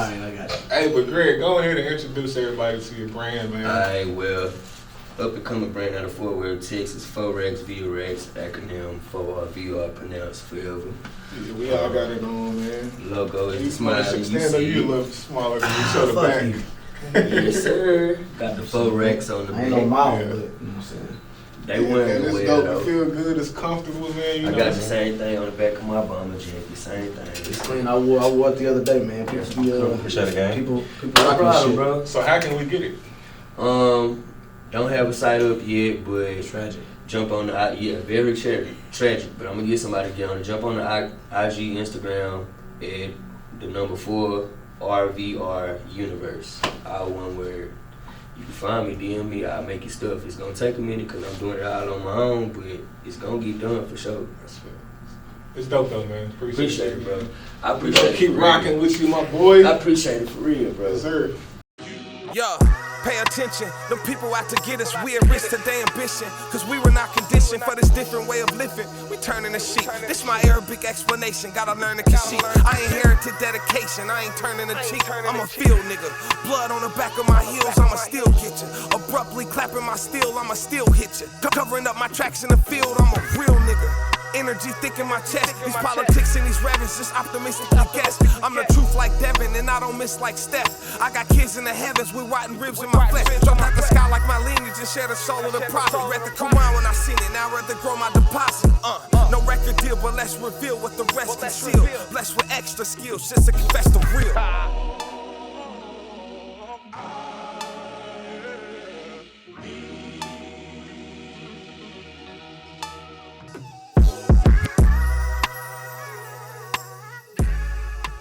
right, I got you. Hey, but Greg, go ahead and introduce everybody to your brand, man. Alright, well, up-and-coming brand out of Fort Worth, Texas, Forex, VRX, acronym for VR, pronounced forever. Yeah, we all got it on, man. Logo is You the smile you stand up, see. you a little smaller than each other Fuck back. you. Yes, sir. Got the Forex on the I ain't no back. model, Yeah. but you know what I'm saying. They wearing the it's well, dope. though. It feel good. It's comfortable, man. You I know got what the I'm saying? same thing on the back of my bomber jacket, same thing. It's clean. I wore it the other day, man. People be Appreciate it, gang. people No rocking problem, shit. bro. So how can we get it? Don't have a site up yet, but Tragic. jump on the very tragic. But I'm gonna get somebody to get on it. Jump on the IG, Instagram at the number 4 RVR Universe. All one word. You can find me, DM me. I'll make your stuff. It's gonna take a minute because I'm doing it all on my own, but it's gonna get done for sure. That's fair. It's dope though, man. Appreciate it, bro. I We appreciate gonna it. keep for rocking real. with you, my boy. I appreciate it for real, bro. Yes, sir. Yo, pay attention. Them people out to get us, we at risk to their ambition. Cause we were not conditioned for this different way of living. We turning the sheet. This my Arabic explanation. Gotta learn to concede. I inherited dedication. I ain't turning a cheek. I'm a field nigga. Blood on the back of my heels, I'ma still get you. Abruptly clapping my steel, I'ma still hit you. Covering up my tracks in the field, I'm a real nigga. Energy thick in my chest. These politics and these rappers just optimistically guess. I'm the truth like Devin and I don't miss like Steph. I got kids in the heavens with rotten ribs in my flesh. Jump out the sky like my lineage and share the soul of the prophet. Read the Quran when I seen it, now I'd rather grow my deposit. No record deal, but let's reveal what the rest conceal. Blessed with extra skills just to confess the real.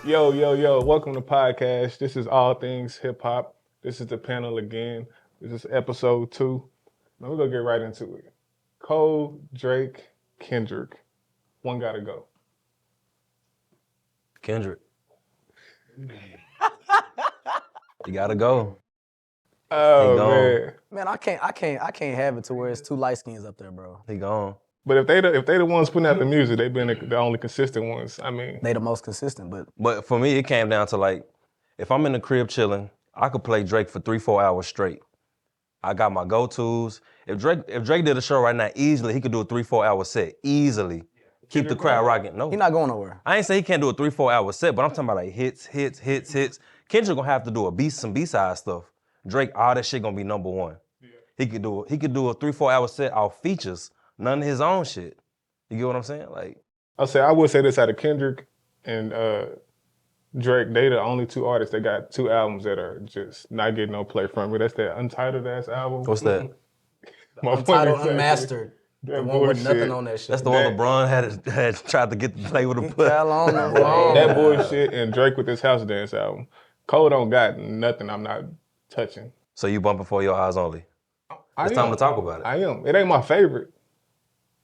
Yo, welcome to podcast. This is All Things Hip Hop. This is the panel again. This is episode 2. Now we're gonna get right into it. Cole, Drake, Kendrick. One gotta go. Kendrick. You gotta go. Oh He gone. man. Man, I can't have it to where it's two light skins up there, bro. He gone. But if they the ones putting out the music, they've been the only consistent ones. I mean, They the most consistent, but But for me, it came down to like, if I'm in the crib chilling, I could play Drake for 3-4 hours straight. I got my go-tos. If Drake did a show right now, easily he could do a 3-4 hour set. Easily. Keep the crowd rocking. No. he not going nowhere. I ain't say he can't do a 3-4 hour set, but I'm talking about like hits. Kendrick gonna have to do some B-side stuff. Drake, all that shit gonna be number 1. Yeah. He could do a 3-4 hour set off features, none of his own shit. You get what I'm saying? Like, I would say this out of Kendrick and Drake, they the only 2 artists that got 2 albums that are just not getting no play from me. That's that Untitled ass album. what's that? My Untitled, point is Unmastered. The that one with bullshit. nothing on that shit. That's the one LeBron had tried to get to play with a Fell on the wall. That bullshit and Drake with this House Dance album. Cole don't got nothing I'm not touching. So you bumping for your eyes only. I It's am. time to talk about it. I am. It ain't my favorite,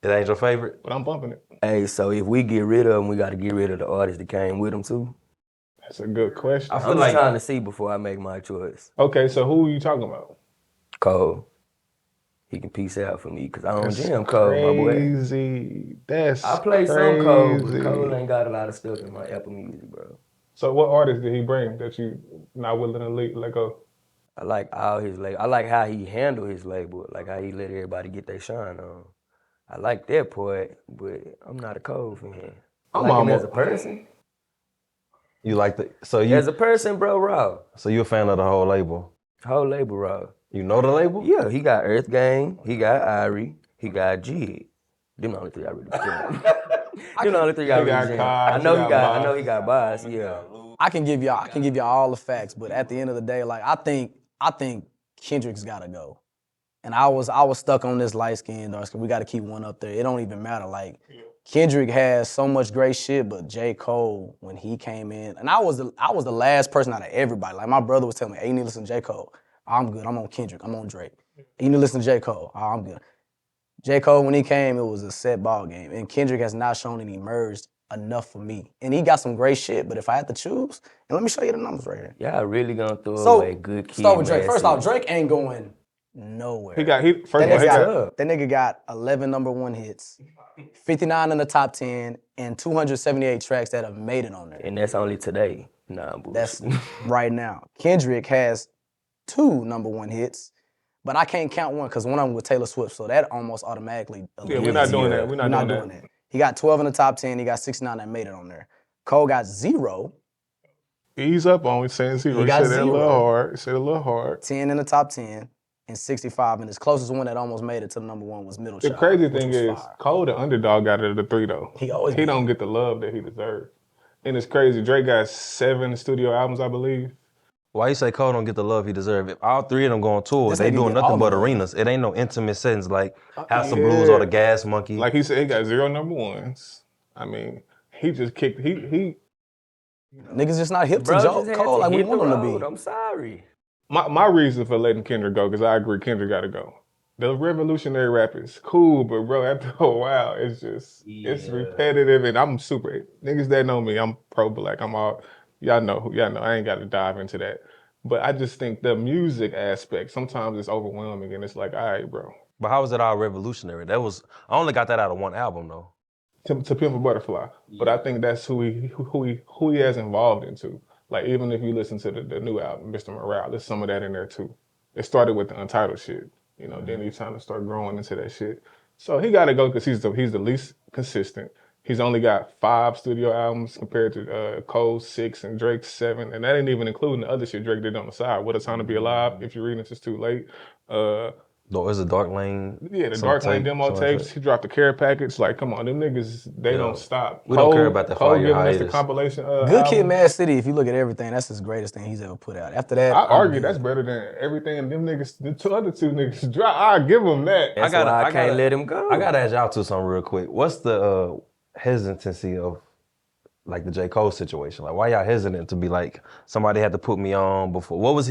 It ain't your favorite? but I'm bumping it. Hey, so if we get rid of them, we gotta get rid of the artists that came with them too. That's a good question. I'm just trying to see before I make my choice. Okay, so who are you talking about? Cole. He can peace out for me because I don't That's jam Cole, my boy. crazy. That's I play crazy. some Cole, but Cole ain't got a lot of stuff in my Apple Music, bro. So what artist did he bring that you not willing to let go? I like all his label. I like how he handled his label, like how he let everybody get their shine on. I like that part, but I'm not a Cole fan. I I'm like him almost- as a person. You like the As a person, bro, raw. So you a fan of the whole label? Whole label raw. You know the label? Yeah, he got Earth Gang, he got Irie, he got G. Them the only 3 I really jam. Them the only 3 I He really got jam. Kash, I know he he got got. I Boss. know he got Boss. Yeah. I can give y'all all the facts, but at the end of the day, like I think Kendrick's gotta go. And I was stuck on this light skin, dark skin. We gotta keep one up there. It don't even matter. Like Kendrick has so much great shit, but J.Cole, when he came in, and I was the last person out of everybody. Like my brother was telling me, hey, you need to listen to J.Cole. I'm good. I'm on Kendrick. I'm on Drake. You need to listen to J.Cole. Oh, I'm good. J.Cole, when he came, it was a set ball game. And Kendrick has not shown and emerged enough for me. And he got some great shit, but if I had to choose, and let me show you the numbers right here. Y'all really gonna throw So, away good kid. Start with Drake. First off, message. Drake ain't going nowhere. First of all, That nigga got 11 number 1 hits, 59 in the top 10, and 278 tracks that have made it on there. And that's only today. Nah, I'm That's bullshit. right now. Kendrick has 2 #1 hits, but I can't count one because one of them was Taylor Swift, so that almost automatically Yeah, we're eliminates not doing it. that. We're not doing that. He got 12 in the top 10. He got 69 that made it on there. Cole got 0, Ease up on saying 0. He got said that a 0. little hard. He said a little hard. 10 in the top 10, and 65. And his closest one that almost made it to the #1 was Middle The Child, crazy which thing was is, fire. Cole, the underdog, got it at the 3 though. He don't get the love that he deserves. And it's crazy. Drake got 7 studio albums, I believe. Why you say Cole don't get the love he deserves? If all 3 of them go on tour, This they nigga doing get all nothing the but love. arenas. It ain't no intimate settings like House of Blues or the Gas Monkey. Like he said, he got 0 #1s. I mean, he just kicked. He. Niggas just not hip to Bro, Joe just had Cole to like we hit the want him to road. be. I'm sorry. My reason for letting Kendrick go, because I agree, Kendrick got to go. The revolutionary rap is cool, but bro, after a while, it's just it's repetitive, and I'm super niggas that know me. I'm pro-black. I'm all y'all know. I ain't got to dive into that, but I just think the music aspect sometimes it's overwhelming, and it's like, all right, bro. But how was it all revolutionary? I only got that out of one album though. To Pimp a Butterfly, but I think that's who he has involved into. Like even if you listen to the new album, Mr. Morale, there's some of that in there too. It started with the Untitled shit, Then he's trying to start growing into that shit. So he got to go because he's the least consistent. He's only got 5 studio albums compared to Cole's 6 and Drake's 7, and that ain't even including the other shit Drake did on the side. What a Time to Be Alive. If you're reading this, it's too late. Is it Dark Lane? Yeah, the Dark Lane demo tapes. He dropped the care package. Like, come on, them niggas, they don't stop. We don't care about the Cole 5-year giving us the hiatus. compilation. Good Kid, album. Mad City. If you look at everything, that's his greatest thing he's ever put out. After that, I I'm argue good. that's better than everything them niggas, the other 2 niggas drop. I give them that. That's why I can't let him go. I gotta ask y'all two something real quick. What's the hesitancy of like the J. Cole situation? Like, why y'all hesitant to be like, somebody had to put me on before? What was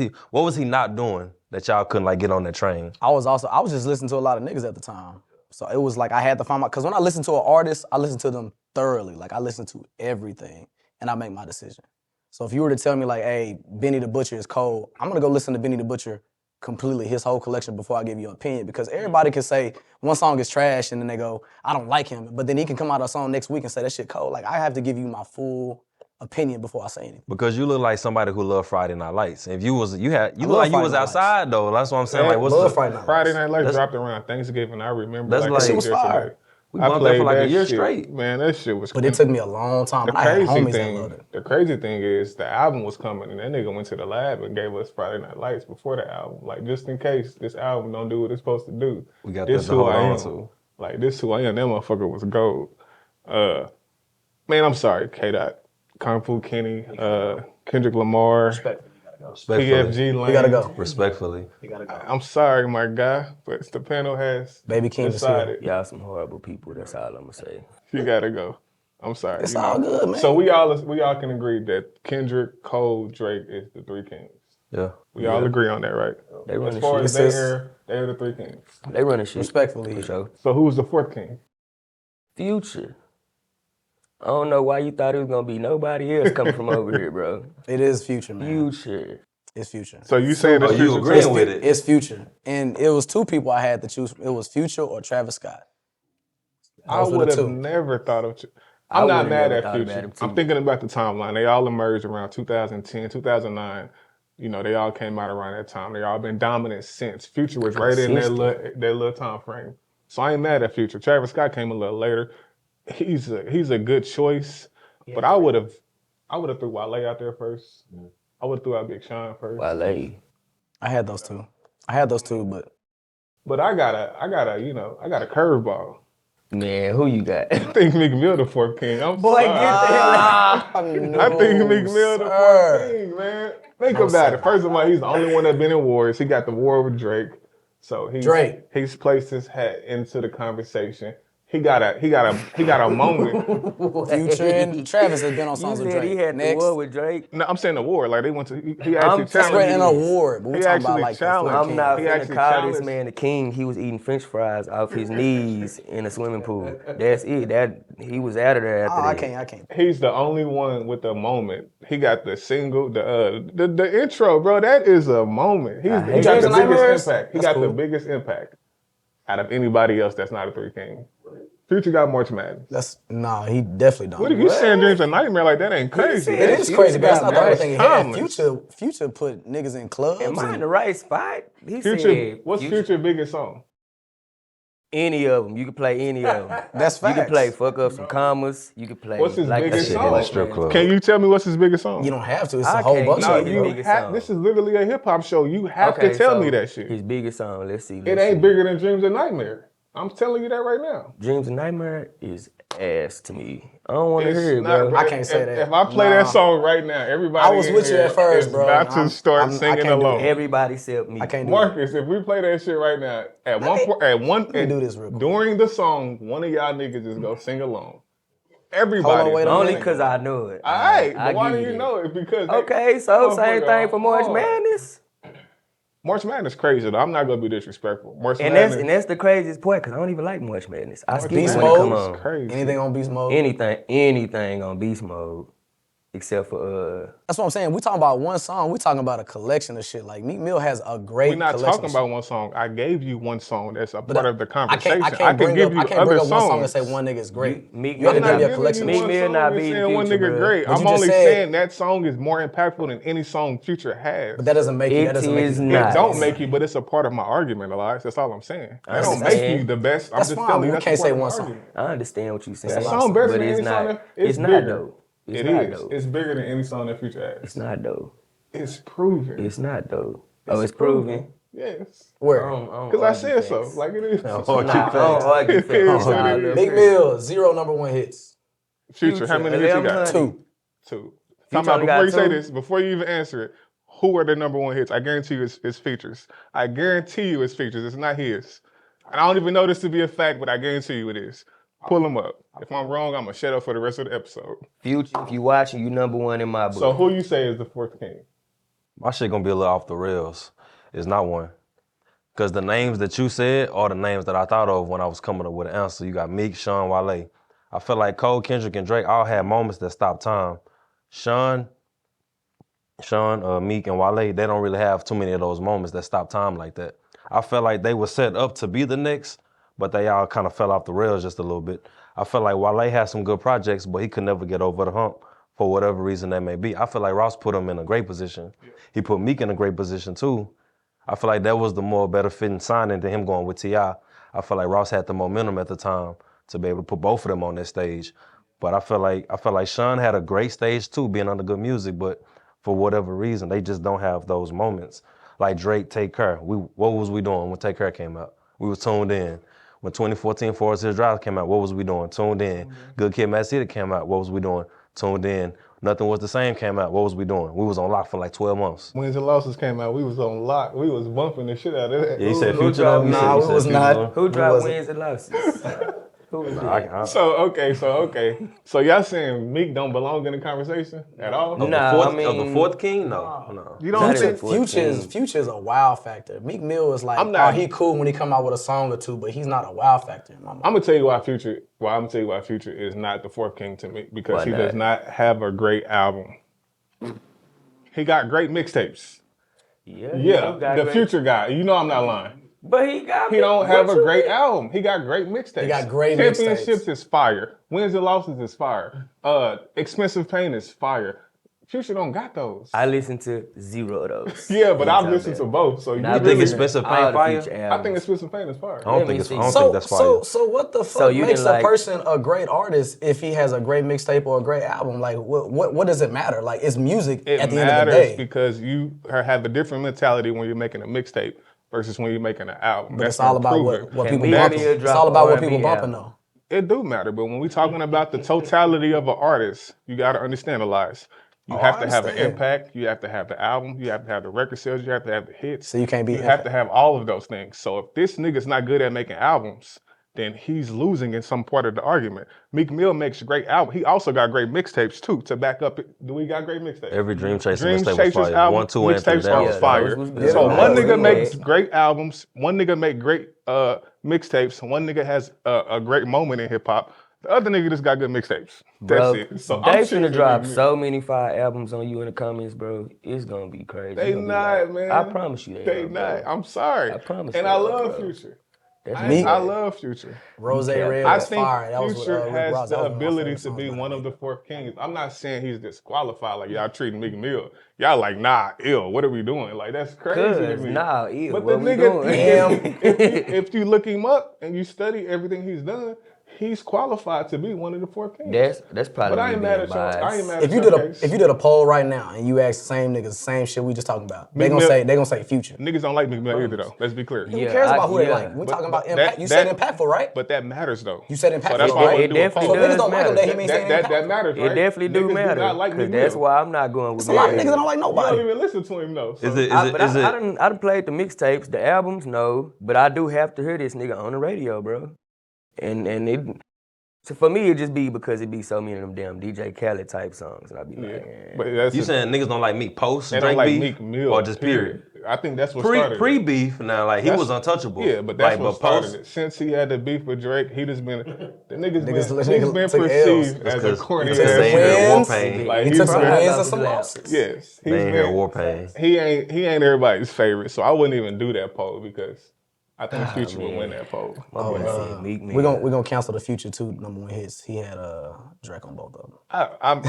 he not doing that y'all couldn't like get on that train? I was just listening to a lot of niggas at the time. So it was like I had to find my, because when I listen to an artist, I listen to them thoroughly. Like I listen to everything and I make my decision. So if you were to tell me like, hey, Benny the Butcher is cold, I'm gonna go listen to Benny the Butcher completely, his whole collection before I give you an opinion, because everybody can say one song is trash and then they go, I don't like him, but then he can come out a song next week and say that shit cold. Like I have to give you my full opinion before I say anything. Because you look like somebody who loved Friday Night Lights. If you look like you Friday was Night outside though. That's what I'm saying. Like, what's love the Friday Night Night Lights dropped around Thanksgiving. I remember That's like- That shit was fire. We bumped that for like a year straight. Man, that shit was. But it took me a long time. The I had crazy homies that loved thing, it. the crazy thing is the album was coming, and that nigga went to the lab and gave us Friday Night Lights before the album, like just in case this album don't do what it's supposed to do. We got this that to who hold I on am. to. Like this who I am. That motherfucker was gold. Man, I'm sorry, K-Dot, Kung Fu Kenny, Kendrick Lamar, Respectfully. PFG Lane. We gotta go. Respectfully. I'm sorry, my guy, but the panel has Baby King is decided Y'all some horrible people. That's all I'm gonna say. you gotta go. I'm sorry. It's all good, man. So we all can agree that Kendrick, Cole, Drake is the 3 kings. Yeah. We all agree on that, right? They As running far shit. as they are the 3 kings. They running shit. Respectfully. For sure. So who's the 4th king? Future. I don't know why you thought it was gonna be nobody else coming from over here, bro. It is Future, man. Future. It's Future. So you saying it's you Future agreeing too? with it? It's Future. And it was 2 people I had to choose from. It was Future or Travis Scott. I Those were the would have 2. never thought of. I I'm not would've mad never at thought about Future. him, too. I'm thinking about the timeline. They all emerged around 2010, 2009. They all came out around that time. They all been dominant since. Future was right in that little time frame. So I ain't mad at Future. Travis Scott came a little later. He's a good choice, but I would have threw Wale out there first. I would have threw out Big Sean first. Wale. I had those 2, but But I got a curveball. Man, who you got? I think Meek Mill the 4th king. I'm Boy, sorry. get the hell out. I think Meek Mill the 4th king, man. Think about it. First of all, he's the only one that been in wars. He got the war with Drake, so he's placed his hat into the conversation. He got a moment. Future and Travis has been on You songs with said Drake. he had the Next. war with Drake. No, I'm saying the war. Like they went to. He actually That's challenged. right, an award. But we're He talking about actually like the challenged. four I'm not He finna actually call this challenged- man the king. He was eating French fries off his knees in a swimming pool. That's it. That he was out of there after I that. can't. He's the only one with a moment. He got the single, the intro, bro. That is a moment. He got the Dreams and biggest Nightmares? impact. He That's got the cool. biggest impact out of anybody else that's not a 3 king. Future got March Madness. He definitely don't. What are you saying? Dreams a nightmare like that ain't crazy. It is crazy, but that's not the only thing he had. Timeless. Future put niggas in clubs. Am I in the right spot? He Future, said, what's Future biggest song? Any of them. You can play any of them. That's facts. You can play Fuck Up Some Commas. You can play. What's his biggest That shit song? in the strip club. Can you tell me what's his biggest song? You don't have to. It's I a whole can't bunch know of his it. biggest song. This is literally a hip hop show. You have to tell me that shit. His biggest song. Let's see. It ain't bigger than Dreams a Nightmare. I'm telling you that right now. Dreams and Nightmare is ass to me. I don't want to It's hear it, not, bro. I can't say that. If I play that song right now, everybody I was in with you here at first, is bro. about to start I singing can't do along. it. Everybody except me. I can't do it. Marcus, if we play that shit right now, at Let me do this real quick. during the song, one of y'all niggas is gonna sing along. Everybody. Hold on, wait a Only minute. because I know it. All right, I but why do give you that. know it? Because Okay, so same thing for March Madness. March Madness crazy though. I'm not gonna be disrespectful. March And Madness. that's the craziest part because I don't even like March Madness. I skip it Beast when it come Mode? on. crazy. Anything on beast mode? Anything on beast mode, except for That's what I'm saying. We talking about one song. We talking about a collection of shit. Like Meek Mill has a great We're not collection talking of about shit. one song. I gave you one song that's a part of the conversation. I can't bring give up, you I can't other bring up one song and songs. say one nigga is great. Meek You have to Mill give me not a collection. Meek of Mill shit. not and beating saying one Future, nigga bro. great. But I'm you just only said- saying that song is more impactful than any song Future has. But that doesn't make you. That It doesn't make is you. not. It don't make you, but it's a part of my argument, Elias. That's all I'm saying. That don't make understand. you the best. I'm That's just fine, telling but you we that's can't a part say of my one song. argument. I understand what you're saying. That song better but than it's any song. not. It's It's not bigger. though. It's It not is. though. It's bigger than any song that Future has. It's not though. It's proven. It's not though. Oh, it's proven. Yes. Where? Because I said so. Like it is. I don't argue facts. It is It's what all it up is. Big here. Mill, 0 #1 hits. Future, how many hits you got? 2. Two. Future Time out, only before got you say two? this, before you even answer it, who are the #1 hits? I guarantee you it's Features. I guarantee you it's Features. It's not his. And I don't even know this to be a fact, but I guarantee you it is. Pull them up. If I'm wrong, I'm going to shut up for the rest of the episode. Future, if you watching, you #1 in my book. So who you say is the fourth king? My shit gonna be a little off the rails. It's not one. Because the names that you said are the names that I thought of when I was coming up with an answer. You got Meek, Sean, Wale. I feel like Cole, Kendrick, and Drake all had moments that stopped time. Sean, Meek, and Wale, they don't really have too many of those moments that stop time like that. I felt like they were set up to be the next, but they all kind of fell off the rails just a little bit. I feel like Wale had some good projects, but he could never get over the hump for whatever reason that may be. I feel like Ross put him in a great position. He put Meek in a great position too. I feel like that was the more better fitting signing than him going with T.I. I feel like Ross had the momentum at the time to be able to put both of them on that stage. But I feel like Sean had a great stage too, being under good music, but for whatever reason, they just don't have those moments. Like Drake, Take Care. What was we doing when Take Care came out? We was tuned in. When 2014 Forest Hills Drive came out, what was we doing? Tuned in. Good Kid, Mad City came out, what was we doing? Tuned in. Nothing Was the Same came out, what was we doing? We was on lock for like 12 months. Wins and Losses came out. We was on lock. We was bumping the shit out of that. Yeah, he said who Future dropped though. He Nah, said- he we said was Future not. though. Who dropped wasn't. wins and losses? Who was that? So okay. So y'all saying Meek don't belong in the conversation at all? No. Of Nah, the fourth king? No. You don't That think? is fourth Future's a wow factor. Meek Mill is like, I'm not- he cool when he come out with a song or two, but he's not a wow factor in my mind. I'm gonna tell you why Future. Well, I'm gonna tell you why Future is not the fourth king to me because Why he not? does not have a great album. He got great mixtapes. Yeah, Yeah, the Future guy. You know I'm not lying. But he got. He don't have a great album. He got great mixtapes. He got great Championships mixtapes. is fire. Wins and Losses is fire. Expensive Pain is fire. Future don't got those. I listened to 0 of those. Yeah, but I've listened to both. So you Now, You think really- Expensive all Pain the fire? Future I albums. think Expensive Pain is fire. I don't Let me think see. that's fire. So what the fuck you makes didn't a like- person a great artist if he has a great mixtape or a great album? Like, what does it matter? Like, it's music It at the end of the matters day. because you have a different mentality when you're making a mixtape versus when you're making an album. But it's all about what And people Meek bumping. Mill It's dropped all about what R&B people bumping album. though. It do matter, but when we're talking about the totality of an artist, you got to understand, Elias. You have I to have an understand. impact. You have to have the album. You have to have the record sales. You have to have the hits. So you can't be You have to have all of those things. So if this nigga's not good at making albums, then he's losing in some part of the argument. Meek Mill makes great albums. He also got great mixtapes too to back up it. Do we got great mixtapes? Every Dream Chaser Dream mixtape was Chasers fire. album, 1, 2, and 3 mixtapes down. are Yeah, fire. those was good. So Yeah, one those nigga was makes good. great albums. One nigga make great mixtapes. One nigga has a great moment in hip hop. The other nigga just got good mixtapes. That's Bro, it. So they I'm finna choosing drop Meek Mill. so many fire albums on you in the comments, bro. It's gonna be crazy. They It's gonna be not, like- man. I promise you They are, not. bro. I'm sorry. I promise And they I are, love bro. Future. I love Future. Rose Red I was think fire. That was with Future Rick has Ross. the That was one of my ability favorite to songs be by one that of the nigga. fourth kings. I'm not saying he's disqualified. Like, y'all treating Meek Mill. Y'all like, nah, ill. What are we doing? Like, that's crazy to me. Ew, But the what we nigga, doing? if you look him up and you study everything he's done, he's qualified to be one of the four kings. That's probably But I me ain't being mad at your. I biased. ain't mad If at you your did a case. if you did a poll right now and you asked the same niggas the same shit we just talking about, they Meek Mill- gonna say Future. Niggas don't like Meek Mill either, though. Let's be clear. Who cares about who they like? We But- talking about but impact. You said impactful, right? But that matters, though. You said impactful, So that's why I right? want to It do a definitely poll. So niggas does don't like him. matter. They mean saying That impactful. matters, right? It definitely do Niggas matter. do not like Meek 'Cause that's Mill. why I'm not going with There's a lot of Meek niggas Mill. that don't like You don't nobody. even listen to him, though. So. I done played the mixtapes, the albums, no, but I do have to hear this nigga on the radio, bro. And it, so for me, it just be because it be so many of them damn DJ Khaled type songs, and I be like, But that's You saying niggas don't like Meek post they Drake don't like beef Meek Mill, or just period? I think that's what started Pre it. beef now, like he was untouchable. Yeah, but that's like, what but started post, it. Since he had the beef with Drake, he just been the Niggas he's been took perceived L's. as a corny took ass some they ain't heard war wins. pain. Like He he's took some been- wins and some losses. Yes, They ain't heard war pain. He ain't everybody's favorite, so I wouldn't even do that poll because I think Future would win that poll. my boy said Meek Mill. We gonna cancel the Future two #1 hits. He had Drake on both of them.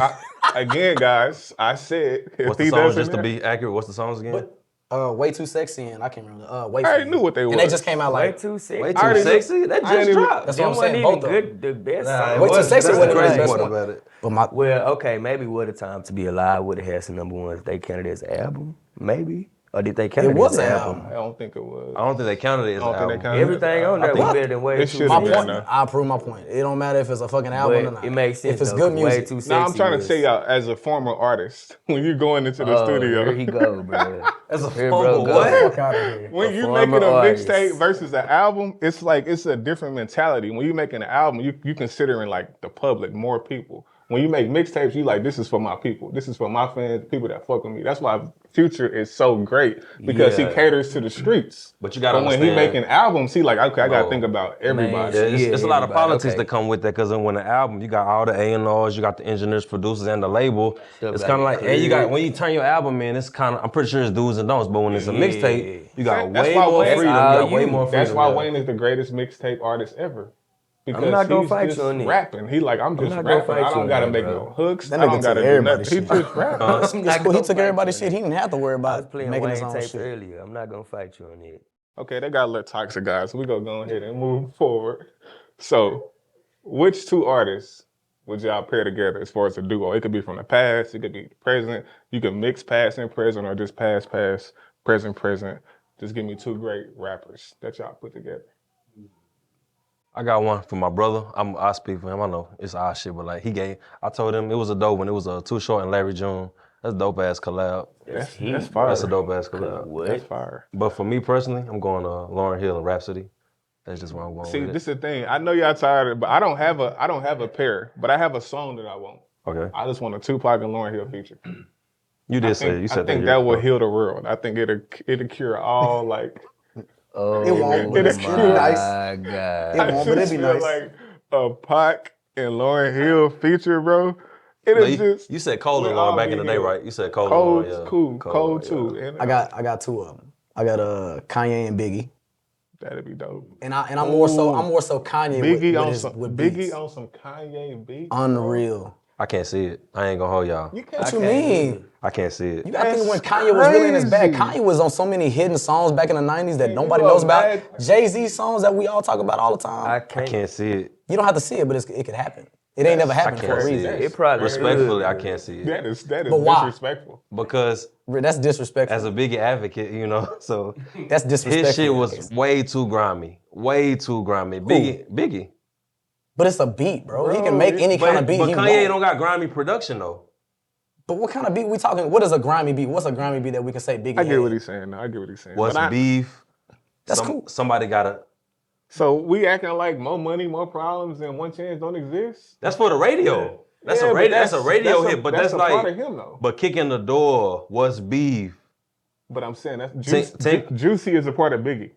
Again, guys, I said if What's the he songs doesn't, just to be accurate? What's the songs again? Way Too Sexy and I can't remember. Way I already Free. knew what they And was. they just came out Way like too sexy. Way I too already knew- sexy. That I ain't just even- dropped. That's what I'm Them wasn't saying. even Both of them. good. The best. Nah, song. it Way Too was- Sexy that's wasn't the his crazy best part one. about it. But my Well, okay, maybe What a Time to Be Alive would have had some #1s. They counted as an album, maybe, or did they count It it was as an an album? album. I don't think it was. I don't think they counted it as I don't an think they album. counted it. Everything on there was better than Way It Too should've My been, Sexy. though. point, I prove my point. It don't matter if it's a fucking album or But not. it makes sense if it's though, good 'cause Way music. Too Sexy. Now I'm trying to was- say y'all as a former artist, when you going into the studio, Here he go, bro. As a Here, former bro, go. what? Fuck out of here. when you former making a artist. mixtape versus an album, it's like it's a different mentality. When you making an album, you considering like the public, more people. When you make mixtapes, you like, this is for my people. This is for my fans, people that fuck with me. That's why Future is so great because he Yeah. caters to the streets. But you gotta when he understand- making albums, he like, okay, I gotta No. think about everybody. Yeah, it's a lot of everybody, politics okay. that come with that because when the album, you got all the A&Rs, you got the engineers, producers, and the label. Stuff It's gotta kind of be like, and you got cleared. when you turn your album in, it's kind of, I'm pretty sure it's do's and don'ts, but when it's a mixtape, you got That's way why more Wayne- freedom. You That's got way all more you. freedom. That's why yeah. Wayne is the greatest mixtape artist ever. Because not gonna he's fight just you on that. rapping. He like, I'm just not gonna rapping. fight I you don't on gotta that, make bro. no hooks. That I nigga don't gotta took do everybody's nothing. He shit. just rapping. It's cool. He gonna took fight everybody's you on shit. He didn't have to worry I was about playing making Wayne his own tapes shit. earlier. I'm not gonna fight you on it. Okay, they got a little toxic, guys. So we gonna go ahead and move forward. So, which two artists would y'all pair together as far as a duo? It could be from the past, it could be present. You can mix past and present, or just past, present. Just give me two great rappers that y'all put together. I got one for my brother. I speak for him. I know it's our shit, but like I told him it was a dope one. It was a Too Short and Larry June. That's a dope ass collab. That's fire. That's a dope ass collab. What? That's fire. But for me personally, I'm going to Lauryn Hill and Rhapsody. That's just where I'm going See, with this it. is the thing. I know y'all tired of it, but I don't have a pair, but I have a song that I want. Okay. I just want a Tupac and Lauryn Hill feature. You did say you said I think that. that will heal the world. I think it'll cure all like. Oh, It won't, but it's my cute. God. It won't, but it'd be feel nice. like a Pac and Lauryn Hill feature, bro. It No, is just. you said Cole and we'll Lauren all back be in the day, here. right? You said Cole and Cole's Lauren. Yeah. cool. Cole yeah. too. And, I got two of them. I got Kanye and Biggie, that'd be dope. and I'm more so Kanye Biggie with on his, some with Biggie beats. on some Kanye beats. Unreal. I can't see it. I ain't gonna hold y'all. What you mean? I can't see it. You gotta think when That's Kanye was really in his bag. crazy. Kanye was on so many hidden songs back in the 90s that you nobody a knows about. mad- Jay-Z songs that we all talk about all the time. I I can't. can't see it. You don't have to see it, but it could happen. It ain't never happened for can't a see reason. it. It probably Respectfully, I could. can't see it. That is But why? disrespectful. Because That's disrespectful. as a Biggie advocate, you know, so That's disrespectful. his shit was way too grimy. Way too grimy. Biggie. But it's a beat, bro. He can make any kind of beat But he Kanye want. don't got grimy production though. But what kind of beat we talking? What is a grimy beat? What's a grimy beat that we can say Biggie I get had? what he's saying. I get what he's saying. What's But beef? That's cool. Somebody gotta. So we acting like more money, more problems, and one chance don't exist. That's for the radio. That's Yeah, a but radio. That's a radio hit. But that's a like. part of him though. But kicking the door. What's beef? But I'm saying that's Tink- Juicy is a part of Biggie.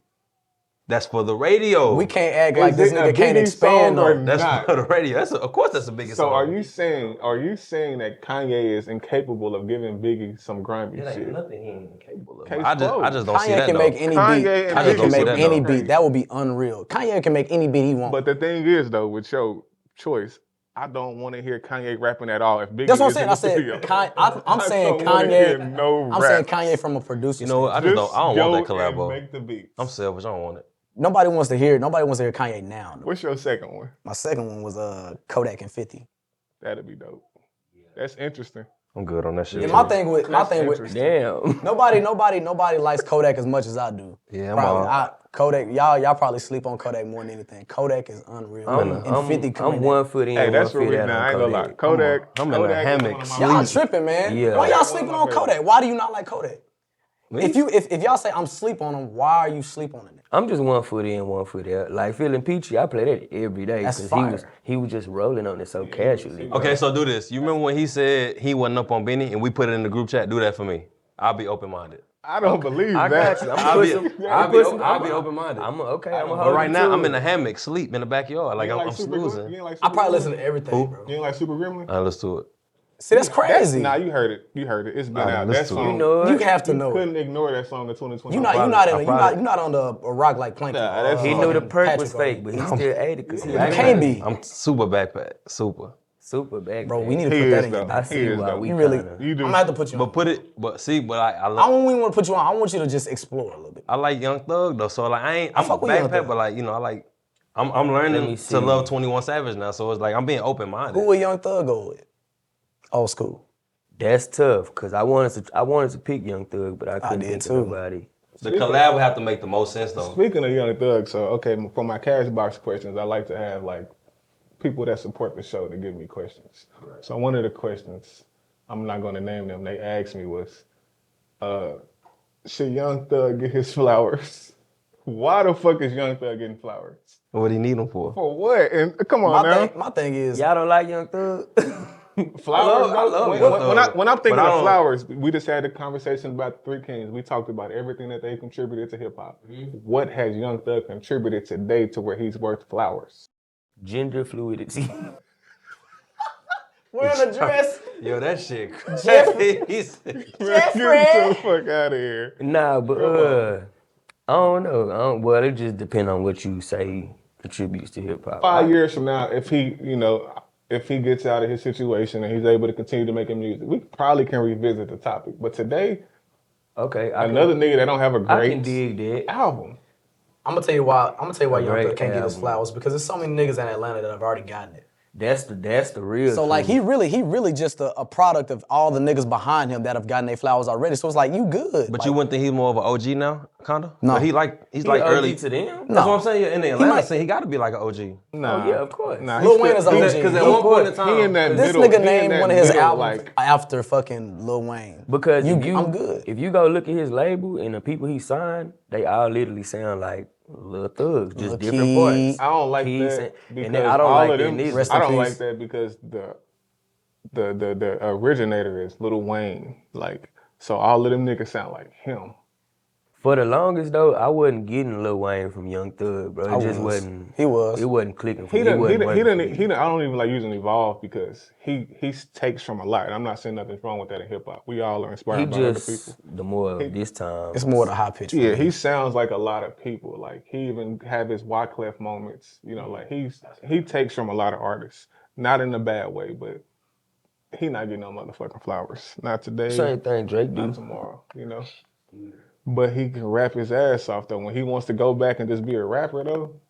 That's for the radio. We can't act like Is this it a nigga can't Biggie expand song or on. That's not? for the radio. Of course that's the biggest So song. are you saying that Kanye is incapable of giving Biggie some grimy It ain't shit? nothing he ain't capable of. Case I just closed. don't see Kanye that can though. make any Kanye beat. and Kanye Biggie can make that any though. beat. That would be unreal. Kanye can make any beat he wants. But the thing is, though, with your choice, I don't want to hear Kanye rapping at all. If Biggie That's what I'm is saying. in I the said, studio. I'm saying don't wanna hear Kanye. no I'm saying raps. Kanye from a producer. You know what? I standpoint. just don't. I don't want that go and collabo. make the beats. I'm selfish. I don't want it. Nobody wants to hear Kanye now. What's your second one? My second one was Kodak and 50. That'd be dope. That's interesting. I'm good on that shit. And too. my thing with interesting. Damn. nobody likes Kodak as much as I do. Yeah, I'm Probably. all- Kodak, y'all probably sleep on Kodak more than anything. Kodak is unreal. And 50 coming I'm in. 1 foot in, Hey, 1 that's what foot we out now. on I ain't gonna lie. Kodak. Kodak. I'm in a Kodak is hammock, one of my sleep. Y'all tripping, man. Yeah. Why y'all One sleeping of my on favorites. Kodak? Why do you not like Kodak? Me? If y'all say I'm sleep on him, why are you sleep on it? I'm just 1 foot in, 1 foot out. Like feeling peachy, I play that every day That's because fire. he was just rolling on it so casually. Okay, so do this. You remember when he said he wasn't up on Benny and we put it in the group chat? Do that for me. I'll be open-minded. I don't believe I that. got you. I'll be open-minded. I'm okay. I'm gonna But hold right you now, to I'm it. in the hammock, sleep in the backyard. Like You ain't I'm Super snoozing. You ain't like I Super probably Gremlin? listen to everything, bro. You ain't like Super Gremlin? Let's do it. See, that's crazy. Nah, you heard it. You heard it. It's been Alright, out. let's That do it. song. You know it. You have to You know it. couldn't ignore that song in 2020. You're not on the rock like Plankton. Nah, that's He Oh, knew the fucking perk Patrick was already. fake, but he still ate it because he You can't be. I'm super backpack. Super. super back. Bro, we need to He put that is, in your though. back. I see is, why though. we You really, kinda. You do. I'm gonna have to put you on. But I don't even want to put you on. I want you to just explore a little bit. I like Young Thug though, so like I'm a fuck with Young backpack, Thug. but like I'm Let me learning see. to love 21 Savage now, so it's like I'm being open minded. Who would Young Thug go with? Old school. That's tough because I wanted to pick Young Thug, but I couldn't did think too. of nobody. The collab would have to make the most sense though. Speaking of Young Thug, so okay, for my Cash Box questions, I like to have like people that support the show to give me questions. So one of the questions, I'm not going to name them, they asked me was, should Young Thug get his flowers? Why the fuck is Young Thug getting flowers? What do you need them for? For what? And come on now. My thing is, Y'all don't like Young Thug? Flowers. I love when, Young when, Thug, when I'm thinking but I of don't- flowers, we just had a conversation about the Three Kings. We talked about everything that they contributed to hip hop. What has Young Thug contributed today to where he's worth flowers? Gender fluidity. wearing a dress. Yo, that shit crazy. Get the fuck out of here. Nah, but I don't know. Well, it just depends on what you say contributes to hip hop. 5 years from now, if he, if he gets out of his situation and he's able to continue to make music, we probably can revisit the topic. But today, Okay, another nigga that don't have a I can great dig that. album. I'm gonna tell you why. Young great Thug can't get his album. flowers because there's so many niggas in Atlanta that have already gotten it. That's the real. So like truth. he really just a product of all the niggas behind him that have gotten their flowers already. So it's like you good. But like, you wouldn't think he's more of an OG now, kinda? No. But he's He like OG early. to them. That's what I'm saying. In the Atlanta might- scene, he got to be like an OG. Nah. Oh yeah, of course. Nah, Lil he's Wayne is still- OG. Because at He- one point in time, he in that this middle. nigga he in named that one of his middle, albums like, after fucking Lil Wayne. Because I'm good. If you go look at his label and the people he signed, they all literally sound like Lil Thugs, just Lil different Key. parts. I don't like Keys that and because then I don't all like of that them. neither. Rest I in don't peace. like that because the originator is Lil Wayne. Like, so all of them niggas sound like him. For the longest though, I wasn't getting Lil Wayne from Young Thug, bro. It just wasn't. He was. It wasn't clicking for He me. It didn't. wasn't working for me. I don't even like using Evolve because he takes from a lot, and I'm not saying nothing's wrong with that in hip hop. We all are inspired He by other just people. the more of this time. It's more the high pitch. Yeah, he sounds like a lot of people. Like he even have his Wyclef moments. Like he takes from a lot of artists, not in a bad way, but he not getting no motherfucking flowers. Not today. Same thing Drake Not do. tomorrow. But he can rap his ass off though. When he wants to go back and just be a rapper though,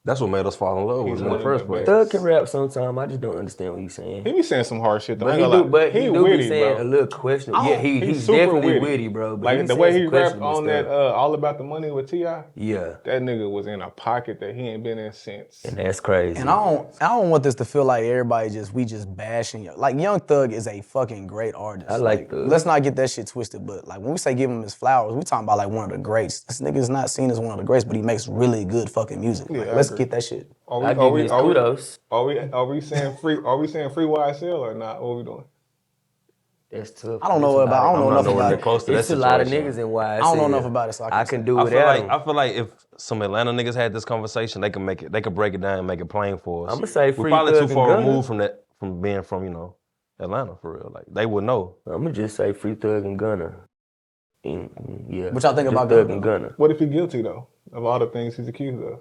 That's what made us fall in love with him in the first place. Thug can rap sometime. I just don't understand what he's saying. he be saying some hard shit though. But I he ain't gonna do, lie. but he do witty, be saying bro. a little questionable. Yeah, he's super definitely witty, bro. But Like he the way saying he some rapped questionable on that stuff. All About the Money with T.I., Yeah, that nigga was in a pocket that he ain't been in since. and that's crazy. And I don't want this to feel like everybody we just bashing. Like Young Thug is a fucking great artist. I like Thug. Let's not get that shit twisted. But like when we say give him his flowers, we talking about like one of the greats. This nigga is not seen as one of the greats, but he makes really good fucking music. Like, I let's agree. get that shit. I give his kudos. Are we saying free YSL or not? What we doing? It's tough. I don't know about. I don't know I'm not enough nowhere about near it. close to that It's a lot of situation. niggas in why I don't know enough about it, so I can do I without them. feel like if some Atlanta niggas had this conversation, they can make it. They can break it down and make it plain for us. I'ma say we're Free probably Thug too and far Gunna. removed from that, from being from Atlanta for real. Like they would know. I'ma just say Free Thug and Gunna. Yeah. What y'all think just about Thug Gunna, and though? Gunna? What if he guilty though of all the things he's accused of?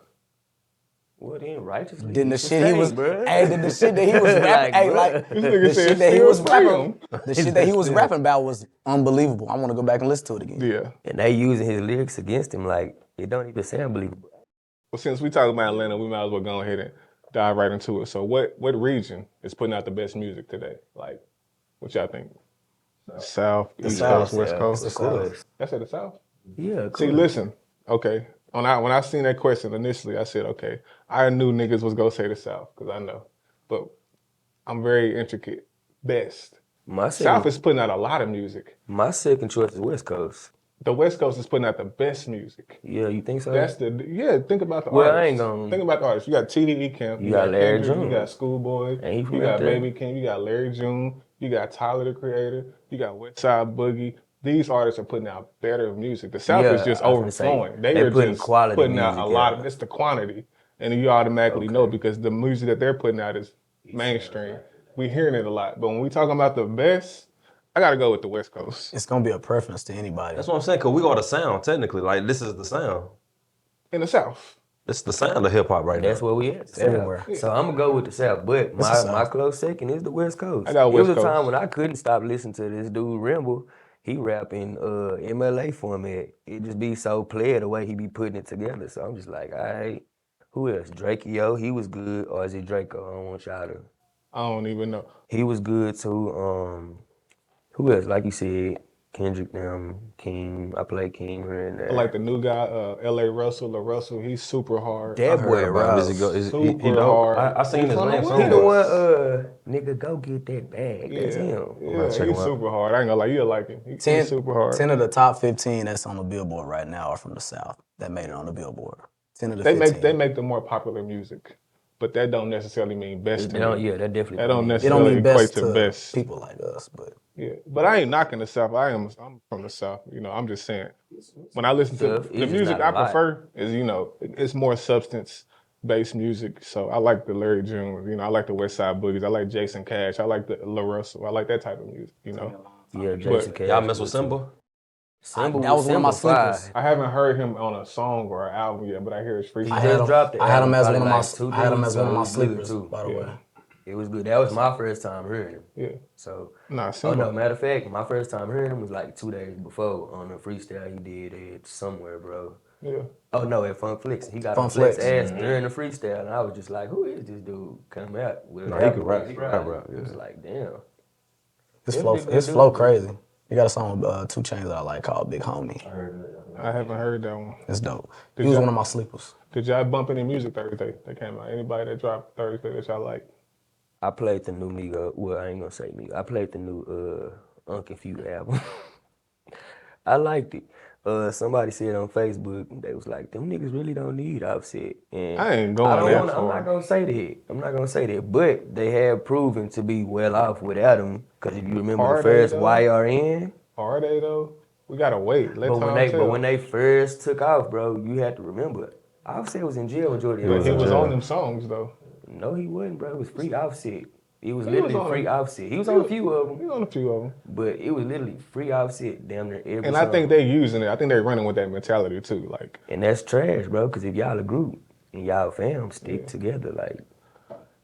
Well, then righteously. Didn't the he shit he was, sustained, bruh. hey, did the shit that he was rapping, hey, bruh. like This nigga the said shit that he still was free rapping, him. the shit that he was rapping about was unbelievable. I want to go back and listen to it again. Yeah. And they using his lyrics against him like it don't even sound believable. Well, since we talk about Atlanta, we might as well go ahead and dive right into it. So, what region is putting out the best music today? Like, what y'all think? South, East South, Coast, West yeah, Coast. of course. That's at the South. Yeah, of See, course. listen. Okay, when I seen that question initially, I said, okay, I knew niggas was gonna say the South because I know, but I'm very intricate. Best. My South second, is putting out a lot of music. my second choice is West Coast. The West Coast is putting out the best music. Yeah, you think so? That's think about the Well, artists. I ain't gonna- Think about the artists. You got TDE Camp, You got Larry Kendrick, June. you got Schoolboy, Ain't he from you got out there? Baby King, you got Larry June, you got Tyler the Creator, you got Westside Boogie. These artists are putting out better music. The South is Yeah, just I was gonna say, overflowing. They they are putting just quality putting out a music lot out. of. It's the quantity, and you automatically know because the music that they're putting out is mainstream. We hearing it a lot, but when we talking about the best, I gotta go with the West Coast. It's gonna be a preference to anybody. That's what I'm saying. Cause we got the sound technically. Like this is the sound. In the South. This is the sound of hip hop right That's now. where we at. South. everywhere. So I'm gonna go with the South, but the my South. close second is the West Coast. I got It West was a Coast. time when I couldn't stop listening to this dude Rimble. He rapping MLA format. It just be so clear the way he be putting it together. So I'm just like, all right, who else? Drakeo, he was good, or is it Draco? I don't want y'all to. I don't even know. He was good too. Who else? Like you said, Kendrick, King. I play King here and there. I like the new guy, L.A. Russell. Russell, he's super hard. That boy Heard about him. Ross. Is he Super dope? hard. I seen his He's name on the He the somewhere. one, nigga, go get that bag. That's him. Yeah, check he's him out. super hard. I ain't gonna lie, you'll like him. He's 10, super hard. 10 of the top 15 that's on the Billboard right now are from the South that made it on the Billboard. 10 of the They 15. make the more popular music, but that don't necessarily mean best to me. Yeah, that definitely. That don't It don't necessarily mean equate best to to best. people like us, but Yeah, but I ain't knocking the South. I'm from the South. I'm just saying. When I listen to Tough. the It's just music not a I lot. prefer is it's more substance-based music. So I like the Larry June. I like the West Side Boogies. I like Jason Cash. I like the Lowso. I like that type of music. Yeah, Jason Cash. Y'all mess with Simba? Simba that was one of my sleepers. I haven't heard him on a song or an album yet, but I hear his He freestyle. just dropped it. I had him as one of my I I had him as one of my sleepers, by the way. It was good. That was my first time hearing him. Yeah. So, Nah, oh Simba. no, matter of fact, my first time hearing him was like 2 days before on a freestyle he did at somewhere, bro. Yeah. Oh no, at Funk Flex. He got Funk on Flex Flex. ass during the freestyle, and I was just like, who is this dude coming out with? Nah, he could rap. He could rap, It was like, damn. His flow crazy. He got a song with 2 Chainz that I like called Big Homie. I haven't heard that one. It's dope. Did He was y'all- one of my sleepers. Did y'all bump any music Thursday that came out? Anybody that dropped Thursday that y'all like? I played the new Migo. Well, I ain't gonna say Migo. I played the new Unconfused album. I liked it. Somebody said on Facebook, they was like, them niggas really don't need Offset. And I ain't going that I'm far. not gonna say that. I'm not gonna say that. But they have proven to be well off without him. Because if you remember Are the they, first though? YRN, Are they though? We gotta wait. Let time tell. but when they first took off, bro, you had to remember, Offset was in jail with Jordan. But he Hill. was on them songs though. No, he wasn't, bro. It was free Offset. It was He literally was on free them. Offset. He was on a few of them. He on a few of them. But it was literally free Offset damn near every And song. I think they using it. I think they running with that mentality too. Like And that's trash, bro, because if y'all a group and y'all fam, stick together. Like,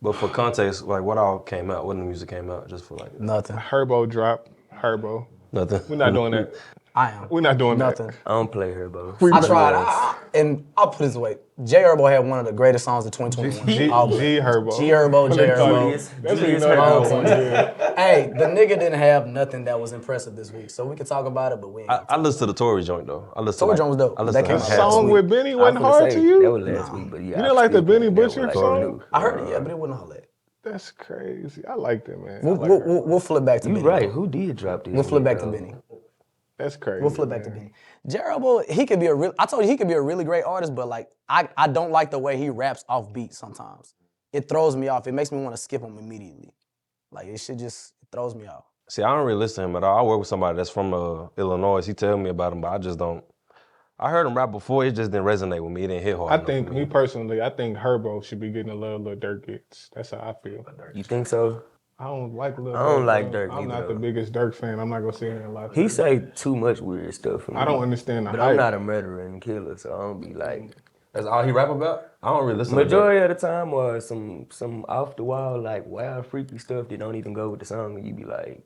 But for context, like what all came out? What new music came out? Just for like Nothing. Herbo drop. Herbo. nothing. We're not doing that. I am. We're not doing Nothing. I don't play her, bro. I tried. And I'll put it this way. J Herbo had one of the greatest songs of 2021. G Herbo. G Herbo, J Herbo. That's what you Julius know. Herbo. Yeah. Hey, the nigga didn't have nothing that was impressive this week, so we can talk about it, but we ain't. I listened to the Tory joint though. I listened Tory to joint was dope. I listened That to came out half last Song week. with Benny I wasn't was gonna hard say, to you. That was last week, but yeah. You didn't like the Benny Butcher like song? new. I heard it, yeah, but it wasn't all that. That's crazy. I like that, man. We'll flip back to You Benny. right. Who did drop this? We'll flip week, back to though? Benny. That's crazy. We'll flip back to man. Benny. J Herbo, he could be I told you he could be a really great artist, but like I don't like the way he raps off beat sometimes. It throws me off. It makes me want to skip him immediately. Like it throws me off. See, I don't really listen to him at all. I work with somebody that's from Illinois. He tell me about him, but I just don't. I heard him rap before. It just didn't resonate with me. It didn't hit hard. I think, me personally, I think Herbo should be getting the love Lil Durk gets. That's how I feel. You think so? I don't like Lil Durk. I don't like bro. Durk I'm either, not the though. biggest Durk fan. I'm not gonna sit here and lie. He say too much weird stuff for me. I don't understand the But hype. I'm not a murderer and killer, so I don't be like. That's all he rap about? I don't really listen Majority of the time was some off the wall, like wild, freaky stuff that don't even go with the song, and you be like,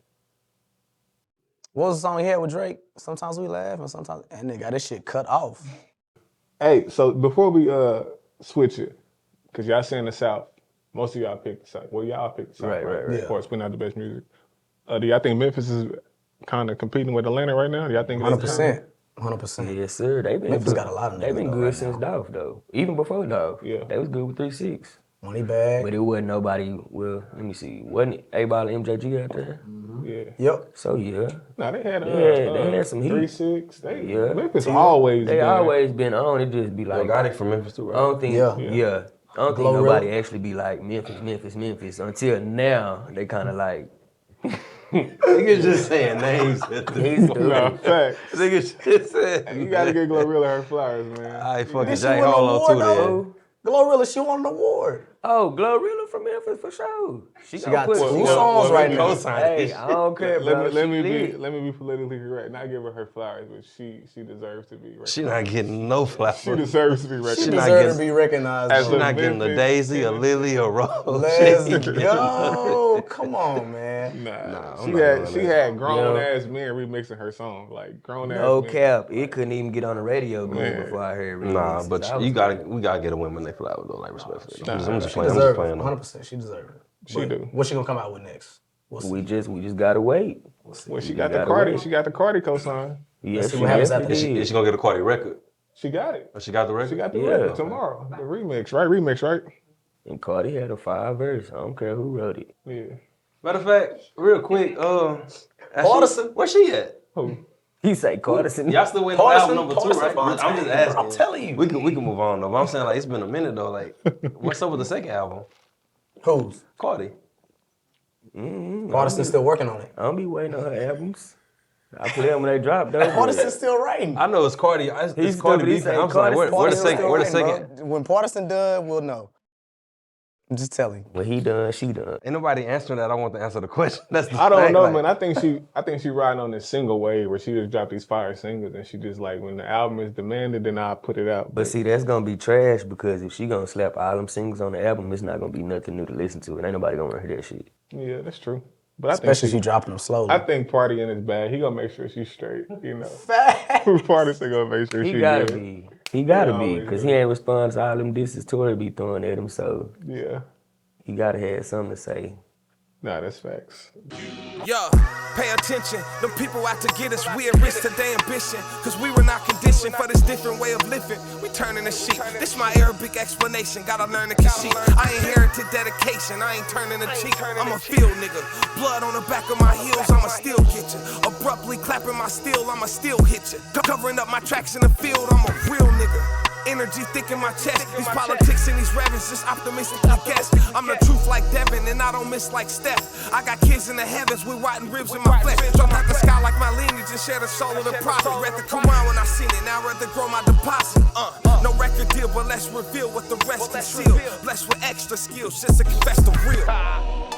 What was the song he had with Drake? Sometimes we laugh and sometimes, and they got this shit cut off. Hey, so before we switch it, because y'all say in the South, most of y'all pick the South. Well, y'all pick the South, Right. Of course, putting out the best music. Do y'all think Memphis is kind of competing with Atlanta right now? Do y'all think 100%. 100%. yes, sir. They been Memphis got a lot of They niggas been though good right since now. Dolph, though. Even before Dolph. Yeah. They was good with 3-6. Money bag. But it wasn't nobody, well, let me see. Wasn't A-Ball and MJG out there? Yeah. Yep. So, yeah. No, they had They had some heat. 3-6. Yeah. Memphis always They been. always been on. It just be Yo, like, got it from Memphis too, I right? don't think, Yeah. yeah. I don't think Glorilla. nobody actually be like Memphis. Until now, they kind of like, Niggas just saying names. he's No, stupid. facts. Niggas just said. You gotta get Glorilla her flowers, man. I fucking Did she J. win an Holo award too though? then. Glorilla, she won an award. Oh, Glorilla from Memphis for sure. She got put two she songs gonna- right now. Hey, I don't care, bro. Let me She lit. be politically correct. Not give her her flowers, but she deserves to be recognized. She not getting no flowers. She deserves to be She recognized. not deserves getting- to be recognized. As She bro. not getting a Memphis, daisy, a lily, a rose. Let's go. Come on, man. Nah, I'm she not had doing had grown Yeah. ass men remixing her song, like grown ass. No men. cap. It couldn't even get on the radio good Man. before I heard remixes. Nah, but I was we like, gotta get a women their flowers though, like respectfully. Nah, I'm just she playing. I'm She just deserves playing. it. though. 100%. She deserves it. She But do. What's she gonna come out with next? We'll see. we just gotta wait. Well, she You got the gotta Cardi. wait. She got the Cardi cosign. Yeah, see she what happens definitely after Is she did. gonna get a Cardi record? She got it. Or she got the record? She got the Yeah. record tomorrow. The remix, right? Remix, right? And Cardi had a 5 verse. I don't care who wrote it. Yeah. Matter of fact, real quick, Hardison. where she at? Who? He say Carterson. Y'all still waiting on album number 2, right? Fontaine, I'm just asking. bro, I'm telling you. We can move on though. But I'm saying like it's been a minute though. Like, what's up with the second album? Who's? Cardi. Hardison's still working on it. I don't be waiting on her albums. I play them when they drop, though. Hardison's still writing. I know it's Cardi. It's He's Cardi still- he beef. say I'm sorry. Where the Hardison's second? still Where the writing, second? bro. When Hardison done, we'll know. I'm just telling. When he done, she done. Ain't nobody answering that. I want to answer the question. That's the I don't thing, know, like, man. I think she riding on this single wave where she just dropped these fire singles and she just like when the album is demanded, then I put it out. But see, that's gonna be trash because if she gonna slap all them singles on the album, it's not gonna be nothing new to listen to. And ain't nobody gonna hear that shit. Yeah, that's true. But I Especially if think you dropping them slowly. I think Party in his bag. He gonna make sure she's straight. You know, Fact. Party still gonna make sure He she's gotta good. be. He gotta Yeah, be, always because do. he ain't respond to all them disses Tory be throwing at him, so Yeah, he gotta have something to say. nah, that's facts. Yo, pay attention. Them people out to get us, we at risk to their ambition. Cause we were not conditioned for this different way of living. We turning the sheet. This my Arabic explanation. Gotta learn to concede. I inherited dedication. I ain't turning a cheek. I'm a field nigga. Blood on the back of my heels, I'ma still get you. Abruptly clapping my steel, I'ma still hit you. Covering up my tracks in the field, I'm a real nigga. Energy thick in my chest. These politics and these rappers just optimistically guess. I'm the truth like Devin and I don't miss like Steph. I got kids in the heavens with rotten ribs in my flesh. Dropped out the sky like my lineage and share the soul of the prophet. Read the Quran when I seen it, now I'd rather grow my deposit. No record deal, but let's reveal what the rest conceal. Blessed with extra skills just to confess the real.